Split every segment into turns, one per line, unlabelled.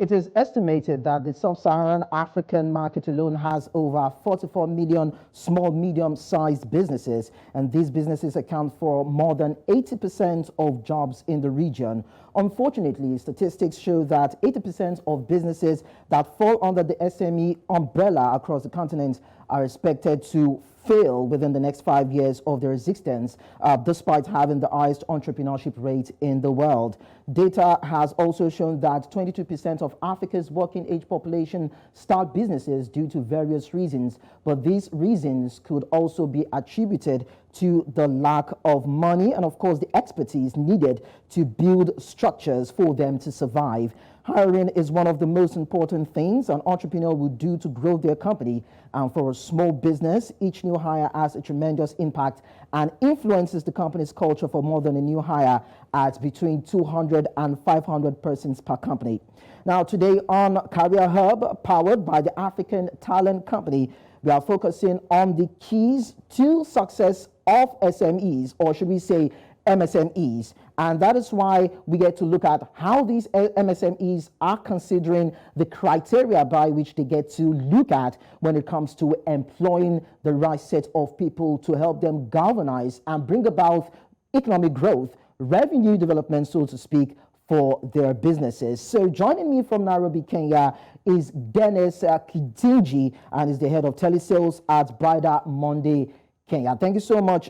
It is estimated that the sub-Saharan African market alone has over 44 million small, medium-sized businesses, and these businesses account for more than 80% of jobs in the region. Unfortunately, statistics show that 80% of businesses that fall under the SME umbrella across the continent are expected to fail within the next 5 years of their existence, despite having the highest entrepreneurship rate in the world. Data has also shown that 22% of Africa's working age population start businesses due to various reasons, but these reasons could also be attributed to the lack of money and, of course, the expertise needed to build structures for them to survive. Hiring is one of the most important things an entrepreneur will do to grow their company. And for a small business, each new hire has a tremendous impact and influences the company's culture for more than a new hire at between 200 and 500 persons per company. Now, today on Career Hub, powered by the African Talent Company, we are focusing on the keys to success of SMEs, or should we say MSMEs, and that is why we get to look at how these MSMEs are considering the criteria by which they get to look at when it comes to employing the right set of people to help them galvanize and bring about economic growth, revenue development, so to speak, for their businesses. So joining me from Nairobi, Kenya is Denis Githinji, and is the head of Telesales at BrighterMonday, Kenya. Thank you so much,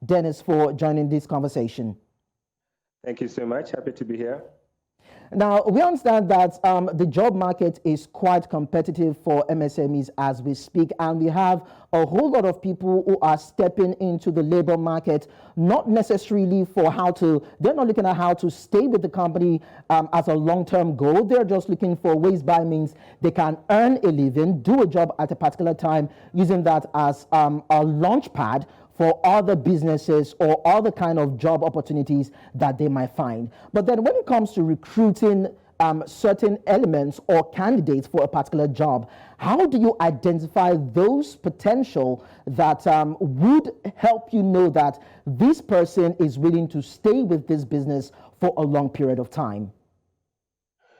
Denis, for joining this conversation.
Thank you so much. Happy to be here.
Now, we understand that the job market is quite competitive for MSMEs as we speak, and we have a whole lot of people who are stepping into the labor market, not necessarily for they're not looking at how to stay with the company as a long-term goal. They're just looking for ways by means they can earn a living, do a job at a particular time, using that as a launch pad for other businesses or other kind of job opportunities that they might find. But then when it comes to recruiting certain elements or candidates for a particular job, how do you identify those potential that would help you know that this person is willing to stay with this business for a long period of time?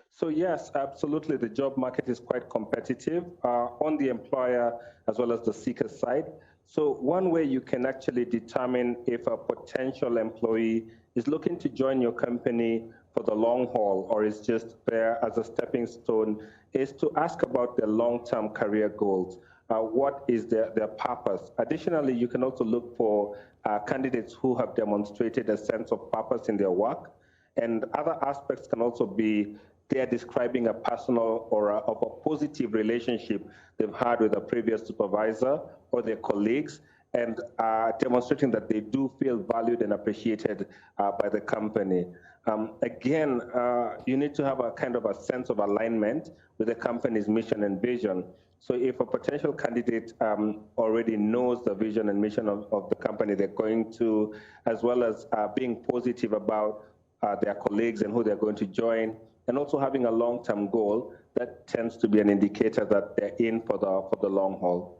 So yes, absolutely. The job market is quite competitive on the employer as well as the seeker side. So one way you can actually determine if a potential employee is looking to join your company for the long haul or is just there as a stepping stone is to ask about their long-term career goals. What is their purpose? Additionally, you can also look for candidates who have demonstrated a sense of purpose in their work. And other aspects can also be they're describing a personal or of a positive relationship they've had with a previous supervisor or their colleagues, and demonstrating that they do feel valued and appreciated by the company. Again, you need to have a kind of a sense of alignment with the company's mission and vision. So if a potential candidate already knows the vision and mission of the company they're going to, as well as being positive about their colleagues and who they're going to join, and also having a long-term goal, that tends to be an indicator that they're in for the long haul.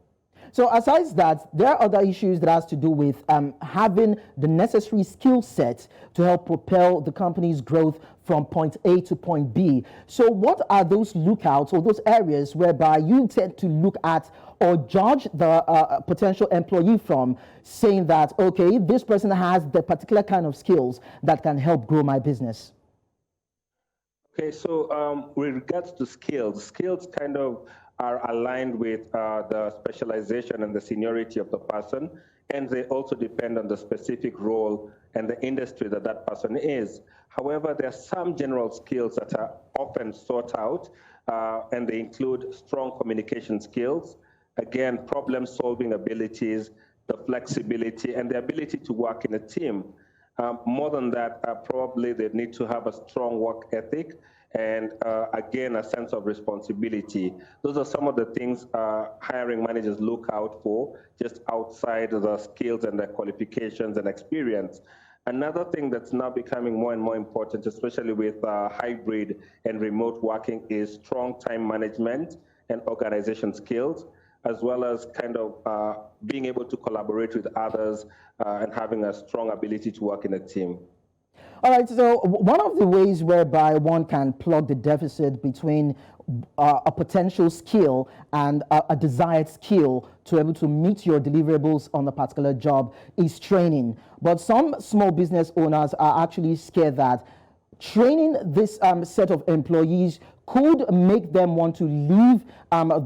So aside that, there are other issues that has to do with having the necessary skill set to help propel the company's growth from point A to point B. So what are those lookouts or those areas whereby you tend to look at or judge the potential employee from, saying that, okay, this person has the particular kind of skills that can help grow my business?
Okay, so with regards to skills kind of are aligned with the specialization and the seniority of the person, and they also depend on the specific role and the industry that that person is. However, there are some general skills that are often sought out, and they include strong communication skills, again, problem-solving abilities, the flexibility, and the ability to work in a team. More than that, probably they need to have a strong work ethic and, again, a sense of responsibility. Those are some of the things hiring managers look out for, just outside of the skills and the qualifications and experience. Another thing that's now becoming more and more important, especially with hybrid and remote working, is strong time management and organization skills, as well as kind of being able to collaborate with others and having a strong ability to work in a team.
All right, so one of the ways whereby one can plug the deficit between a potential skill and a desired skill to able to meet your deliverables on a particular job is training. But some small business owners are actually scared that training this set of employees could make them want to leave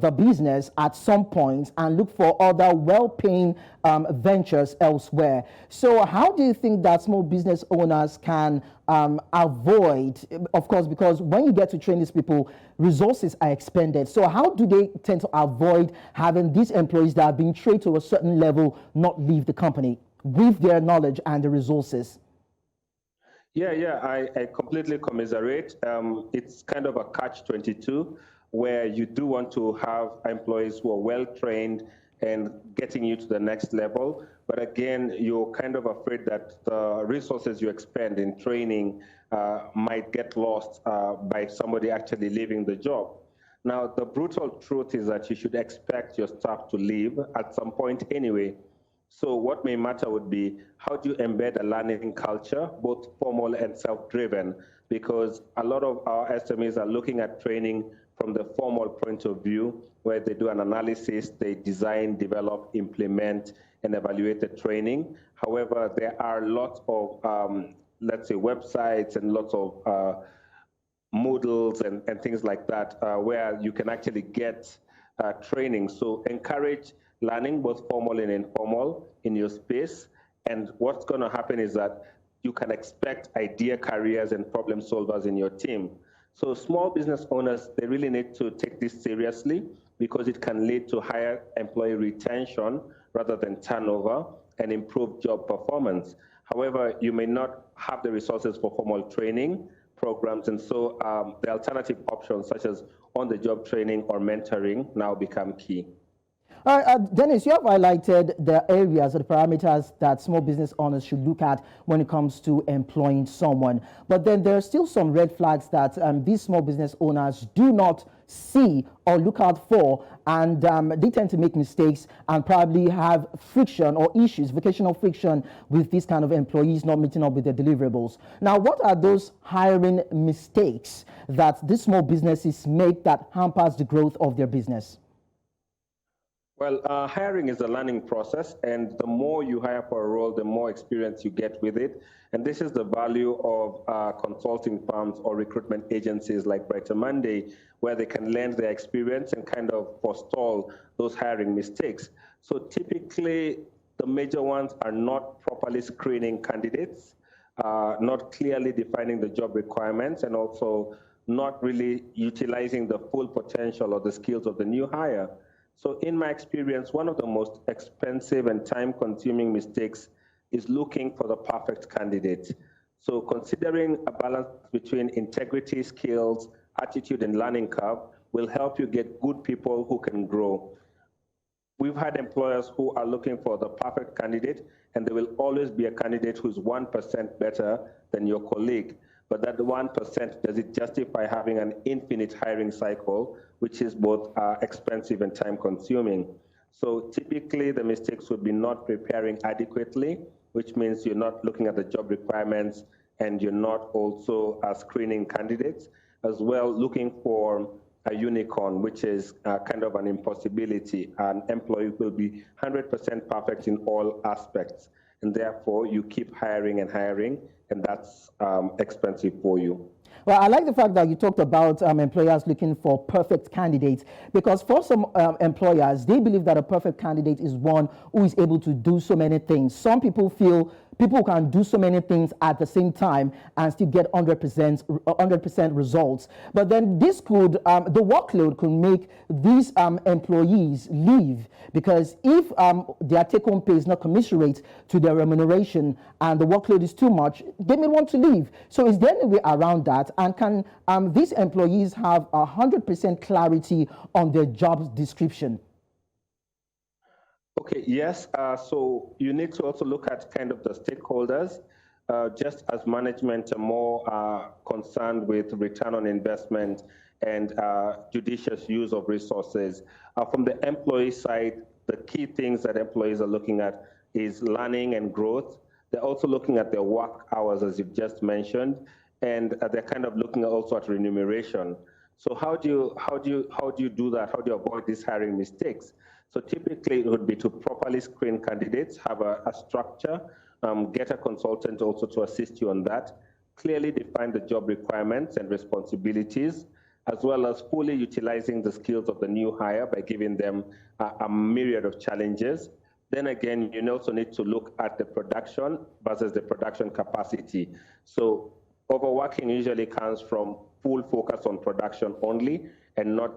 the business at some point and look for other well-paying ventures elsewhere. So how do you think that small business owners can avoid, of course, because when you get to train these people, resources are expended. So how do they tend to avoid having these employees that have been trained to a certain level not leave the company with their knowledge and the resources?
Yeah, I completely commiserate. It's kind of a catch-22 where you do want to have employees who are well-trained and getting you to the next level. But again, you're kind of afraid that the resources you expend in training might get lost by somebody actually leaving the job. Now, the brutal truth is that you should expect your staff to leave at some point anyway. So what may matter would be how do you embed a learning culture, both formal and self-driven, because a lot of our SMEs are looking at training from the formal point of view, where they do an analysis, they design, develop, implement, and evaluate the training. However, there are lots of, let's say, websites and lots of Moodles and things like that, where you can actually get training. So encourage learning, both formal and informal, in your space. And what's going to happen is that you can expect idea carriers and problem solvers in your team. So small business owners, they really need to take this seriously because it can lead to higher employee retention rather than turnover and improved job performance. However, you may not have the resources for formal training programs, and so the alternative options such as on-the-job training or mentoring now become key.
Dennis, you have highlighted the areas or the parameters that small business owners should look at when it comes to employing someone. But then there are still some red flags that these small business owners do not see or look out for, and they tend to make mistakes and probably have friction or issues, vocational friction with these kind of employees not meeting up with their deliverables. Now, what are those hiring mistakes that these small businesses make that hampers the growth of their business?
Well, hiring is a learning process, and the more you hire for a role, the more experience you get with it. And this is the value of consulting firms or recruitment agencies like BrighterMonday, where they can lend their experience and kind of forestall those hiring mistakes. So typically, the major ones are not properly screening candidates, not clearly defining the job requirements, and also not really utilizing the full potential or the skills of the new hire. So in my experience, one of the most expensive and time-consuming mistakes is looking for the perfect candidate. So considering a balance between integrity, skills, attitude, and learning curve will help you get good people who can grow. We've had employers who are looking for the perfect candidate, and there will always be a candidate who's 1% better than your colleague. But that 1%, does it justify having an infinite hiring cycle, which is both expensive and time-consuming? So typically, the mistakes would be not preparing adequately, which means you're not looking at the job requirements and you're not also screening candidates, as well looking for a unicorn, which is kind of an impossibility. An employee will be 100% perfect in all aspects, and therefore you keep hiring and hiring, and that's expensive for you.
Well, I like the fact that you talked about employers looking for perfect candidates, because for some employers, they believe that a perfect candidate is one who is able to do so many things. Some people feel people can do so many things at the same time and still get 100% results. But then this could, the workload could make these employees leave, because if their take-home pay is not commensurate to their remuneration and the workload is too much, they may want to leave. So is there any way around that? And can these employees have 100% clarity on their job description?
Okay, yes. So you need to also look at kind of the stakeholders. Just as management are more concerned with return on investment and judicious use of resources. From the employee side, the key things that employees are looking at is learning and growth. They're also looking at their work hours, as you've just mentioned, and they're kind of looking also at remuneration. So how do you do that? How do you avoid these hiring mistakes? So typically it would be to properly screen candidates, have a structure, get a consultant also to assist you on that, clearly define the job requirements and responsibilities, as well as fully utilizing the skills of the new hire by giving them a myriad of challenges. Then again, you also need to look at the production versus the production capacity. So overworking usually comes from full focus on production only and not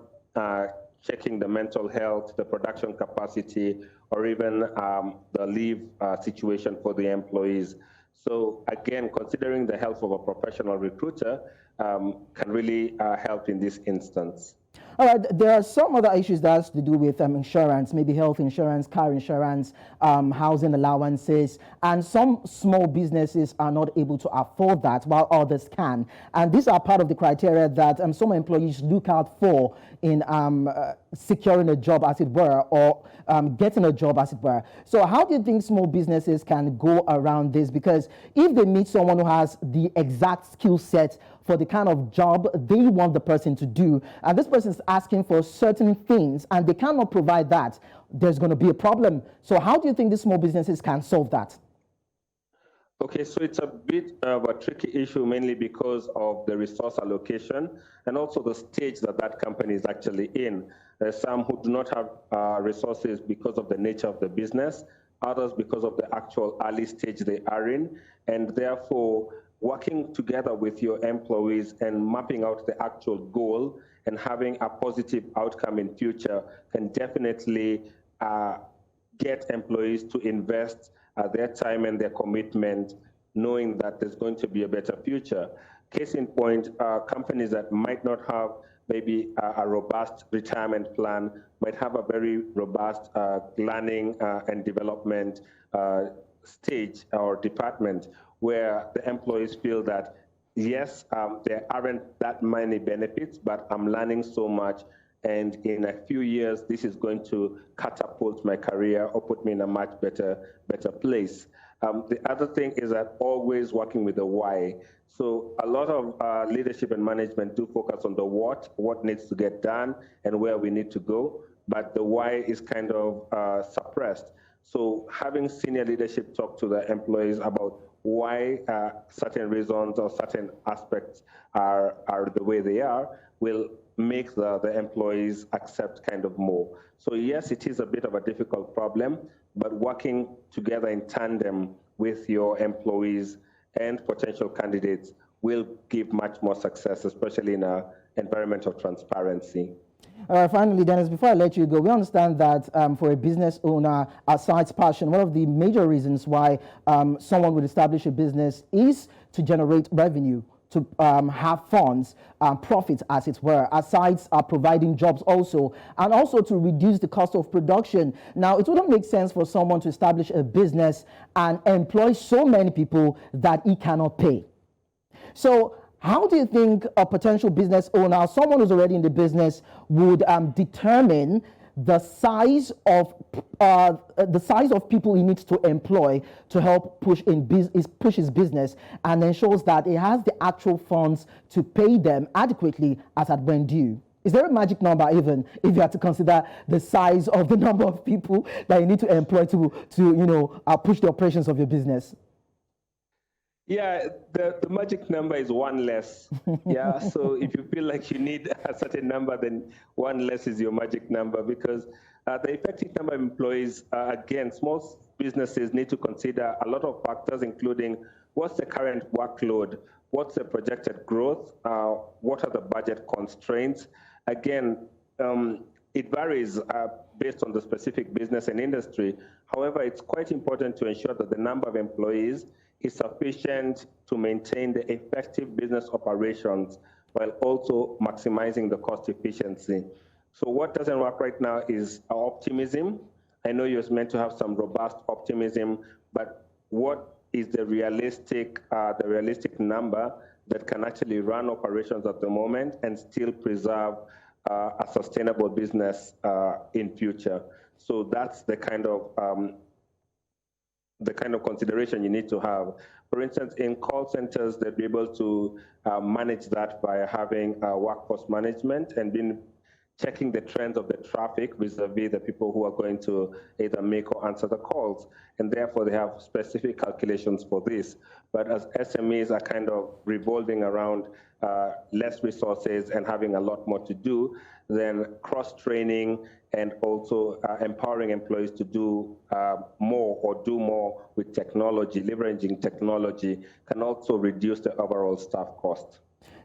checking the mental health, the production capacity, or even the leave situation for the employees. So again, considering the health of a professional recruiter can really help in this instance.
All right, there are some other issues that has to do with insurance, maybe health insurance, car insurance, housing allowances, and some small businesses are not able to afford that while others can. And these are part of the criteria that some employees look out for in securing a job, as it were, or getting a job, as it were. So how do you think small businesses can go around this? Because if they meet someone who has the exact skill set for the kind of job they want the person to do, and this person is asking for certain things and they cannot provide that, there's going to be a problem. So how do you think these small businesses can solve that?
Okay, so it's a bit of a tricky issue, mainly because of the resource allocation and also the stage that that company is actually in. There's some who do not have resources because of the nature of the business, others because of the actual early stage they are in, and therefore working together with your employees and mapping out the actual goal and having a positive outcome in future can definitely get employees to invest their time and their commitment, knowing that there's going to be a better future. Case in point, companies that might not have maybe a robust retirement plan might have a very robust learning and development stage or department where the employees feel that, yes, there aren't that many benefits, but I'm learning so much, and in a few years, this is going to catapult my career or put me in a much better place. The other thing is that always working with the why. So a lot of leadership and management do focus on the what needs to get done and where we need to go, but the why is kind of suppressed. So having senior leadership talk to the employees about why certain reasons or certain aspects are the way they are will make the employees accept kind of more. So yes, it is a bit of a difficult problem, but working together in tandem with your employees and potential candidates will give much more success, especially in an environment of transparency.
Finally, Dennis, before I let you go, we understand that for a business owner, aside passion, one of the major reasons why someone would establish a business is to generate revenue, to have funds, profits, as it were, aside providing jobs also, and also to reduce the cost of production. Now, it wouldn't make sense for someone to establish a business and employ so many people that he cannot pay. So how do you think a potential business owner, someone who's already in the business, would determine the size of people he needs to employ to help push his business, and ensures that he has the actual funds to pay them adequately as at when due? Is there a magic number, even if you have to consider the size of the number of people that you need to employ to push the operations of your business?
Yeah, the magic number is one less. Yeah, so if you feel like you need a certain number, then one less is your magic number, because the effective number of employees, again, small businesses need to consider a lot of factors, including what's the current workload, what's the projected growth, what are the budget constraints. Again, it varies based on the specific business and industry. However, it's quite important to ensure that the number of employees is sufficient to maintain the effective business operations while also maximizing the cost efficiency. So what doesn't work right now is optimism. I know you're meant to have some robust optimism, but what is the realistic number that can actually run operations at the moment and still preserve a sustainable business in future? So that's the kind of the kind of consideration you need to have. For instance, in call centers, they'll be able to manage that by having workforce management and checking the trends of the traffic vis-a-vis the people who are going to either make or answer the calls. And therefore, they have specific calculations for this. But as SMEs are kind of revolving around less resources and having a lot more to do, then cross-training and also empowering employees to do more or do more with technology, leveraging technology, can also reduce the overall staff cost.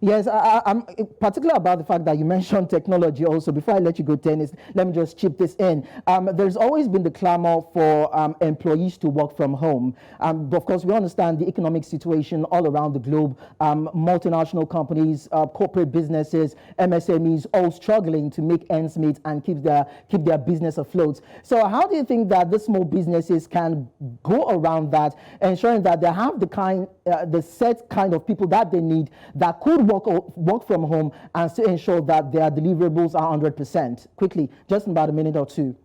Yes, I'm particular about the fact that you mentioned technology also. Before I let you go, Dennis, let me just chip this in. There's always been the clamor for employees to work from home. But of course, we understand the economic situation all around the globe. Multinational companies, corporate businesses, MSMEs, all struggling to make ends meet and keep their business afloat. So how do you think that the small businesses can go around that, ensuring that they have the set kind of people that they need that could work from home and still ensure that their deliverables are 100%? Quickly, just in about a minute or two.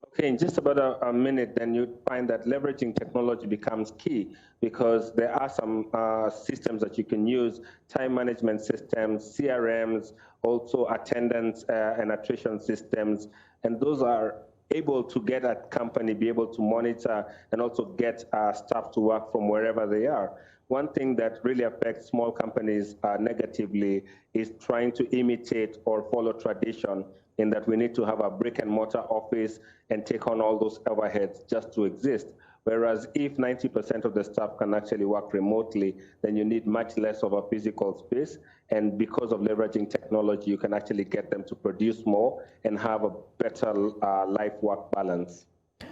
Okay, in just about a minute, then you find that leveraging technology becomes key, because there are some systems that you can use, time management systems, CRMs, also attendance and attrition systems, and those are able to get a company, be able to monitor and also get staff to work from wherever they are. One thing that really affects small companies negatively is trying to imitate or follow tradition, in that we need to have a brick and mortar office and take on all those overheads just to exist. Whereas if 90% of the staff can actually work remotely, then you need much less of a physical space. And because of leveraging technology, you can actually get them to produce more and have a better life-work balance.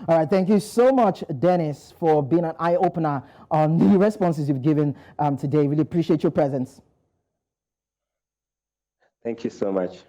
All right, thank you so much, Dennis, for being an eye-opener on the responses you've given today. Really appreciate your presence.
Thank you so much.